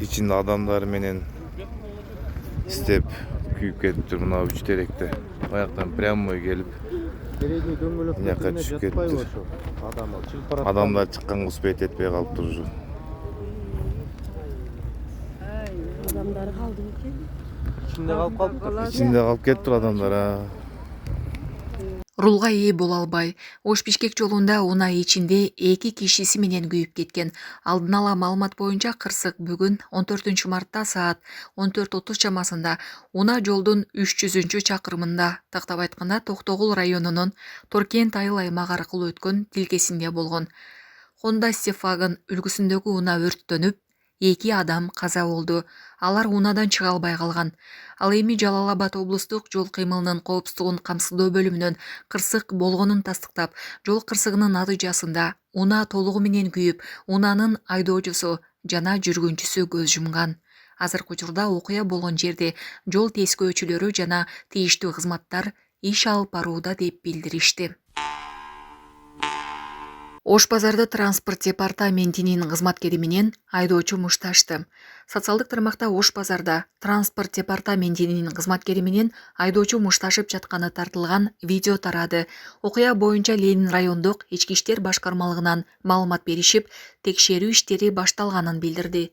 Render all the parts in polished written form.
içinde adamlar menен istep kүйүп кетиптир мына 3 теректе. Аяктан прямой келип мынакка түшүп кетиптир. Адамдар чыкканга успеть этпей калыптыр уже. Adamlar kaldı ki. İçinde kalıp кетиптир адамдар. Рулга ээ боло албай, Ош-Бишкек жолунда унаа ичинде 2 кишиси менен күйүп кеткен. Алдын ала маалымат боюнча кырсык бүгүн 14 мартта саат 14:30 чамасында унаа жолдун 300 чакырымында, тактап айтканда Токтогул районунун Торкент айыл аймагы аркылуу өткөн тилкесинде болгон. Honda Stefan үлгүсүндөгү унаа өрттөнүп, 2 адам каза болду. Алар унаадан чыга албай калган. Ал эми Жалал-Абад облустук жол кыймылынын коопсуздугун камсыздоо бөлүмүнөн кырсык болгонун тастыктап, жол кырсыгынын натыйжасында унаа толугу менен күйүп, унаанын айдоочусу жана жүргүнчүсү көз жумган. Азыркы учурда окуя болгон жерде жол тескөөчүлөрү жана тийиштүү кызматтар иш алып барууда деп билдиришти. Ош базарды транспорт департаментинин кызматкери менен айдоочу мушташты. Социалдык тармакта Ош базарда транспорт департаментинин кызматкери менен айдоочу мушташып жатканы тартылган видео тарады. Окуя боюнча Ленин райондук ички иштер башкармалыгынан маалымат беришип, текшерүү иштери башталганын билдирди.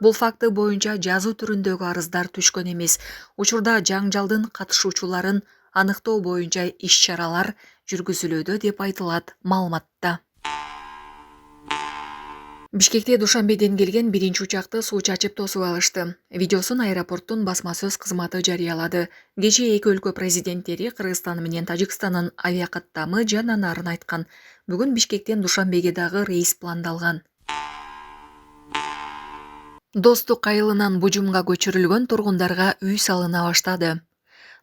Бул факты боюнча жазуу түрүндөгү арыздар түшкөн эмес. Учурда жаңжалдын катышуучуларын аныктоо боюнча иш-чаралар жүргүзүлүүдө деп айтылат маалыматта. Бишкекте Душанбеден келген биринчи учакты суу чачып тосуп алышты. Видеосун аэропорттун басма сөз кызматы жарыялады. Кечээ эки өлкө президенттери Кыргызстан менен Тажикстандын авиакаттамы жана нарын айткан. Бүгүн Бишкектен Душанбеге дагы рейс пландалган. Достук айылынан Бужумга көчүрүлгөн тургундарга үй салына баштады.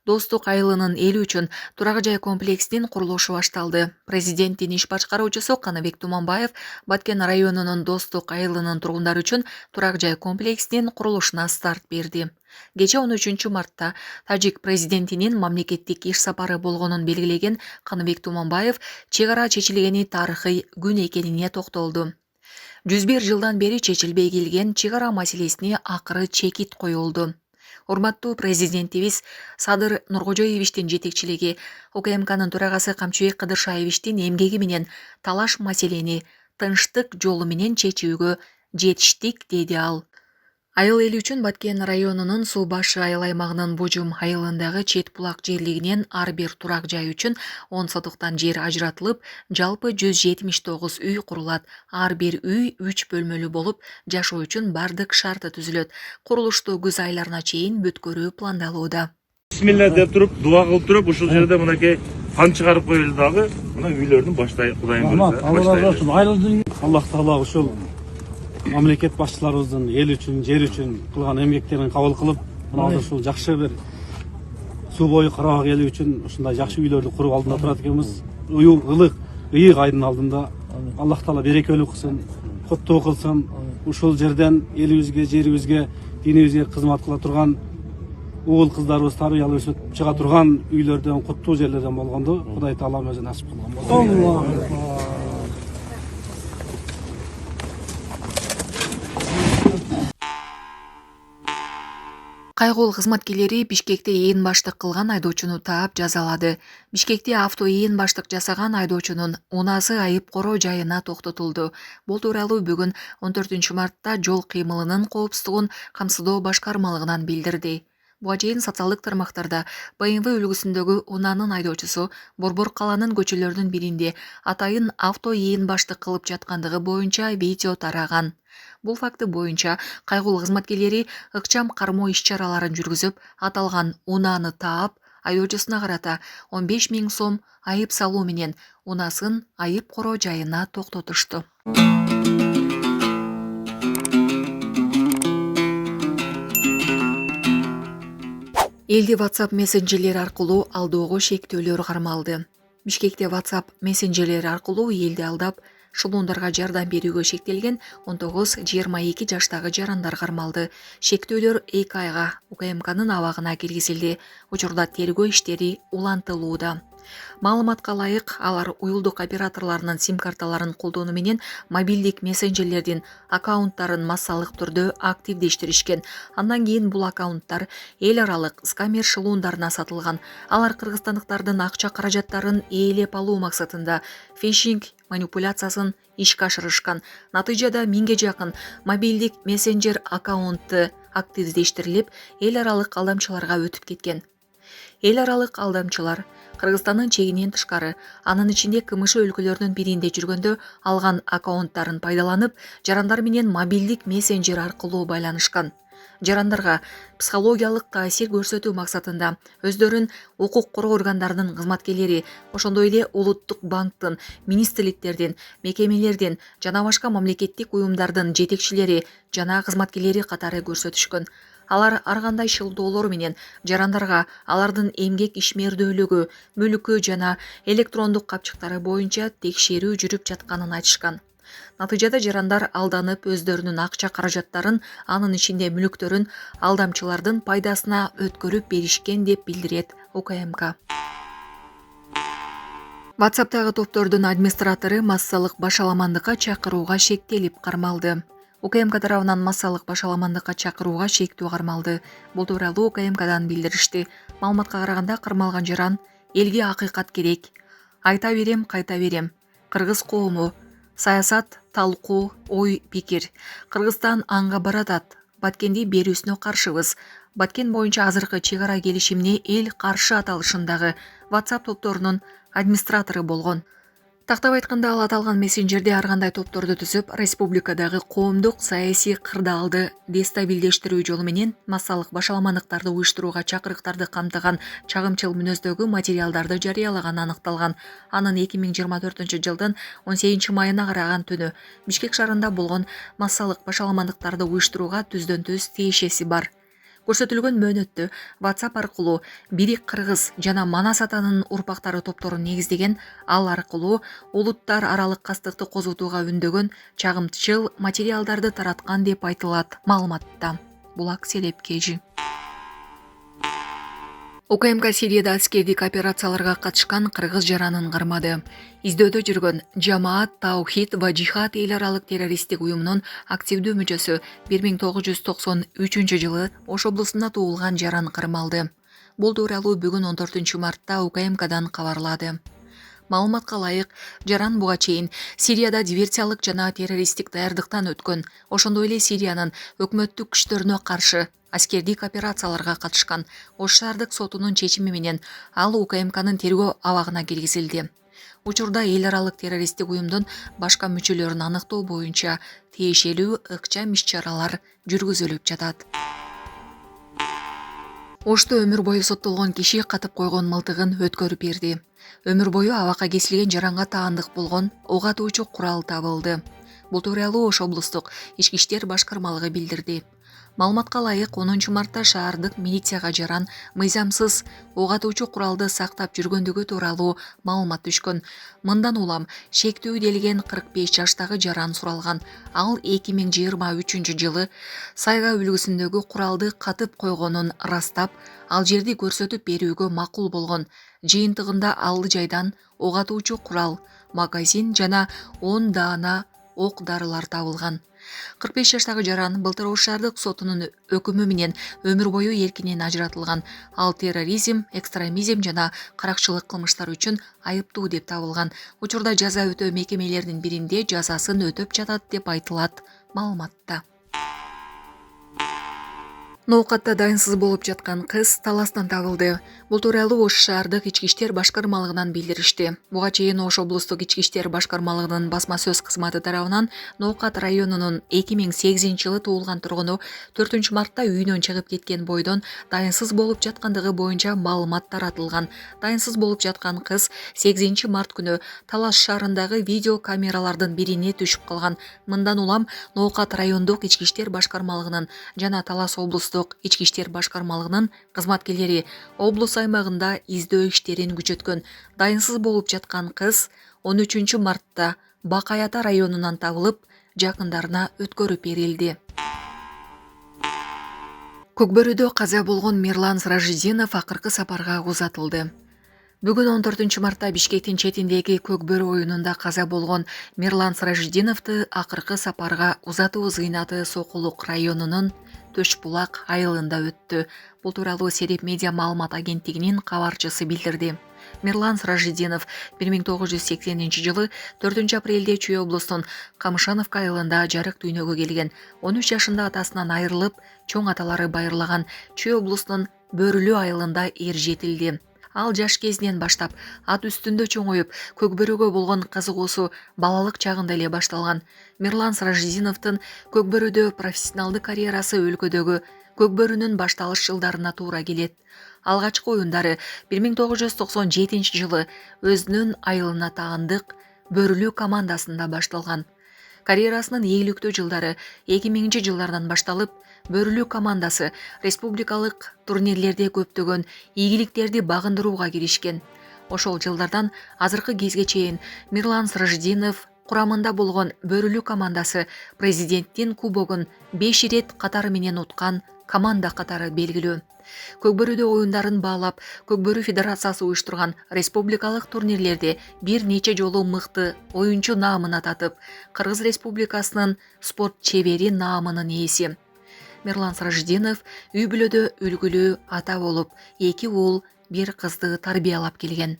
Достук айылынын эли үчүн турак жай комплексинин курулушу башталды. Президенттин иш башкаруучусу Каныбек Туманбаев Баткен районунун Достук айылынын тургундары үчүн турак жай комплексинин курулушуна старт берди. Кечээ 13 мартта Тажик президентинин мамлекеттик иш сапары болгонун белгилеген Каныбек Туманбаев чек ара чечилгени тарыхый күн экенине токтолду. 101 жылдан бери чечилбей келген чек ара маселесине акыры чекит коюлду. Урматтуу президентибиз Садыр Нуркожоевичтин жетекчилиги, УКМКнын төрагасы Камчыбек Кыдыршаевичтин эмгеги менен талаш маселени тынчтык жолу менен чечүүгө жетиштик, деди ал. Айыл эли үчүн Баткен районунун суу башы айыл аймагынын Бужум айылындагы чет булак жерлигинен ар бир турак жай үчүн 10 сотуктан жер ажыратылып, жалпы 179 үй курулат. Ар бир үй 3 бөлмөлүү болуп, жашоо үчүн бардык шарты түзүлөт. Курулушту күз айларына чейин бүткөрүү пландалууда. Бисмилла деп туруп, дуа кылып туруп, ушул жерде мынакей хан чыгарып коюлду дагы. Мына үйлөрдүн баштай Кудайым буюрса. Аллах таала ушул мамлекет башчыларыбыздын эл үчүн, жер үчүн кылган эмгектерин кабыл кылып, мына ушул жакшы бир суу бою карабак эли үчүн ушундай жакшы үйлөрдү куруп алдында турат экенбиз. Ылык, ыйык айдын алдында Аллах таала берекелүү кылсын, коттуу кылсын. Ушул жерден элибизге, жерибизге, динибизге кызмат кыла турган уул кыздарыбыз тарбиялап өсүп чыга турган үйлөрдөн, куттуу жерлерден болгонду Кудай таалам өзү насип кылган болсун. Кайгуул кызматкерлери Бишкекте ээн баштык кылган айдоочуну таап жазалады. Бишкекте авто ээн баштык жасаган айдоочунун унаасы айып короо жайына токтотулду. Бул тууралуу бүгүн 14 мартта жол кыймылынын коопсуздугун камсыздоо башкармалыгынан билдирди. Буга чейин социалдык тармактарда БМВ үлгүсүндөгү унаанын айдоочусу Борбор каланын көчөлөрүнүн биринде атайын авто ээн баштык кылып жаткандыгы боюнча видео тараган. Бул факты боюнча кайгуул кызматкерлери ыкчам кармоо иш-чараларын жүргүзүп, аталган унааны таап, айдоочусуна карата 15 000 сом айып салуу менен унаасын айып короо жайына токтотушту. Элди WhatsApp мессенджерлери аркылуу алdoogу шектөөлөр кармалды. Бишкекте WhatsApp мессенджерлери аркылуу элди алдап, шылуундарга жардам берүүгө шектелген 19-22 жаштагы жарандар кармалды. Шектөөлөр 2 айга УКМКнын абагына киргизилди. Учурда тергөө иштери улантылууда. Маалыматка ылайык алар уюлдук операторлорунун сим карталарын колдонуу менен мобилдик мессенджерлердин аккаунттарын массалык түрдө активдештиришкен. Андан кийин бул аккаунттар эл аралык скамер шылуундарына сатылган. Алар кыргызстандыктардын акча каражаттарын ээлеп алуу максатында фишинг манипуляциясын ишке ашырышкан. Натыйжада 1000ге жакын мобилдик мессенджер аккаунты активдештирилип, эл аралык алдамчыларга өтүп кеткен. Эл аралык алдамчылар Кыргызстандын чегинен тышкары, анын ичинде КМШ өлкөлөрүнүн биринде жүргөндө алган аккаунттарын пайдаланып, жарандар менен мобилдик мессенджер аркылуу байланышкан. Жарандарга психологиялык таасир көрсөтүү максатында өздөрүн укук коргоо органдарынын кызматкерлери, ошондой эле улуттук банктын, министрликтердин, мекемелердин жана башка мамлекеттик уюмдардын жетекчилери жана кызматкерлери катары көрсөтүшкөн. Алар ар кандай шылдоолор менен жарандарга алардын эмгек ишмердүүлүгү, мүлкү жана электрондук капчыктары боюнча текшерүү жүрүп жатканын айтышкан. Натыйжада жарандар алданып өздөрүнүн акча каражаттарын, анын ичинде мүлктөрүн алдамчылардын пайдасына өткөрүп беришкен деп билдирет УКМК. WhatsApp'тагы топтордун администратору массалык башаламандыкка чакырууга шектелип кармалды. УКМК тарабынан массалык башаламандыкка чакырууга шектүү кармалды. Бул тууралуу УКМКдан билдиришти. Маалыматка караганда кармалган жаран элге акыйкат керек. Айта берем, кайта берем. Кыргыз коому, саясат, талкуу, ой, пикир. Кыргызстан анга баратат. Баткенди берүүсүнө каршыбыз. Баткен боюнча азыркы чек ара келишимине эл каршы аталышындагы WhatsApp топторунун администратору болгон. Тактап айтканда ал аталган мессенджерде ар кандай топторду түзүп, республикадагы коомдук саясий кырдаалды дестабилдештирүү жолу менен массалык башаламандыктарды уюштурууга чакырыктарды камтыган чагымчыл мүнөздөгү материалдарды жарыялаганы аныкталган. Анын 2024-жылдын 18 майына караган түнү Бишкек шаарында болгон массалык башаламандыктарды уюштурууга түздөн-түз тиешеси бар. Көрсөтүлгөн мөөнөттө WhatsApp аркылуу Бирик Кыргыз жана Манас атанын урпактары топторун негиздеген, ал аркылуу улуттар аралык кастыкты козготууга үндөгөн чагымчыл материалдарды тараткан деп айтылат маалыматта. Булак Селепкежи. УКМК Сирияда аскердик операцияларга катышкан кыргыз жаранын кармады. Издөөдө жүргөн Жамаат Таухид ва Жихад эл аралык террористтик уюмунун активдүү мүчөсү 1993-жылы Ош облусунда туулган жаран кармалды. Бул тууралуу бүгүн 14-мартта УКМКдан кабарлады. Маалыматка ылайык, жаран буга чейин Сирияда диверсиялык жана террористтик даярдыктан өткөн, ошондой эле Сириянын өкмөттүк күчтөрүнө каршы аскердик операцияларга катышкан. Ош шаардык сотунун чечими менен ал УКМКнын тергөө абагына киргизилди. Учурда эл аралык террористтик уюмдун башка мүчөлөрүн аныктоо боюнча тиешелүү ыкчам иш-чаралар жүргүзүлүп жатат. Ошто өмүр бою соттолгон киши катып койгон мылтыгын өткөрүп берди. Өмүр бою абакка кесилген жаранга таандык болгон ок атуучу курал табылды. Бул тууралуу Ош облустук ички иштер башкармалыгы билдирди. Маалыматка ылайык 10 мартта шаардык милицияга жаран мыйзамсыз ок атуучу куралды сактап жүргөндүгү тууралуу маалымат түшкөн. Мындан улам шектүү делген 45 жаштагы жаран суралган. Ал 2023-жылы Сайга үлгүсүндөгү куралды катып койгонун ырастап, ал жерди көрсөтүп берүүгө макул болгон. Жыйынтыгында ал жайдан ок атуучу курал, магазин жана 10 даана ок дарылар табылган. 45 жаштагы жаран былтыр Ош шаардык сотунун өкүмү менен өмүр бою эркинен ажыратылган. Ал терроризм, экстремизм жана каракчылык кылмыштары үчүн айыптуу деп табылган. Учурда жаза өтөө мекемелеринин биринде жазасын өтөп жатат деп айтылат маалыматта. Ноокатта дайынсыз болуп жаткан кыз таластан табылды. Бул тууралуу Ош шаардык ички иштер башкармалыгынан билдиришти. Буга чейин Ош облустук ички иштер башкармалыгынын басма сөз кызматы тарабынан Ноокат районунун 2008-жылы туулган тургуну 4-мартта үйүнөн чыгып кеткен бойдон дайынсыз болуп жаткандыгы боюнча маалымат таратылган. Дайынсыз болуп жаткан кыз 8-март күнү Талас шаарындагы видео камералардын бирине түшүп калган. Мындан улам Ноокат райондук ички иштер башкармалыгынын жана Талас облустук ички иштер башкармалыгынын кызматкерлери облус аймагында издөө иштерин күчөткөн. Дайынсыз болуп жаткан кыз 13 мартта Бакай Ата районунан табылып, жакындарына өткөрүп берилди. Көкбөрүдө каза болгон Мирлан Сражидинов акыркы сапарга узатылды. Бүгүн 14 мартта Бишкектин четиндеги Көкбөрү оюнунда каза болгон Мирлан Сыражидиновду акыркы сапарга Узатуу Зыйнаты Сокулук районунун Төш Булак айылында өттү. Бул тууралуу Сереп медиа маалымат агенттигинин кабарчысы билдирди. Мирлан Сыражидинов 1980-жылы 4 апрелде Чүй облусунун Камышановка айылында жарык дүйнөгө келген. 13 жашында атасынан айрылып, чоң аталары байырлаган Чүй облусунун Бөрүлүү айылында жетилди. Ал жаш кезинен баштап ат үстүндө чоңоюп, Көкбөрүгө болгон кызыгуусу балалык чагында эле башталган. Мирлан Сыражидиновдун Көкбөрүдө профессионалдык карьерасы өлкөдөгү Көкбөрүнүн башталыш жылдарына туура келет. Алгачкы оюндары 1997 жылы өзүнүн айылына таандык Бөрүлүү командасында башталган. Карьерасынын ийгиликтүү жылдары 2000 жылдардан башталып, Бөрүлүү командасы республикалык турнирлерде көптөгөн ийгиликтерди багындырууга киришкен. Ошол жылдардан азыркы кезге чейин Мирлан Сыражидинов курамында болгон Бөрүлүү командасы президенттин кубогун 5 ирет катары менен уткан команда катары белгилүү. Көкбөрүдө оюндарын баалап, Көкбөрү федерациясы уюштурган республикалык турнирлерде бир нече жолу мыкты оюнчу наамына татып, Кыргыз Республикасынын спорт чебери наамынын ээси. Мирлан Сыражидинов үй бүлөдө үлгүлүү ата болуп, 2 уул, 1 кызды тарбиялап келген.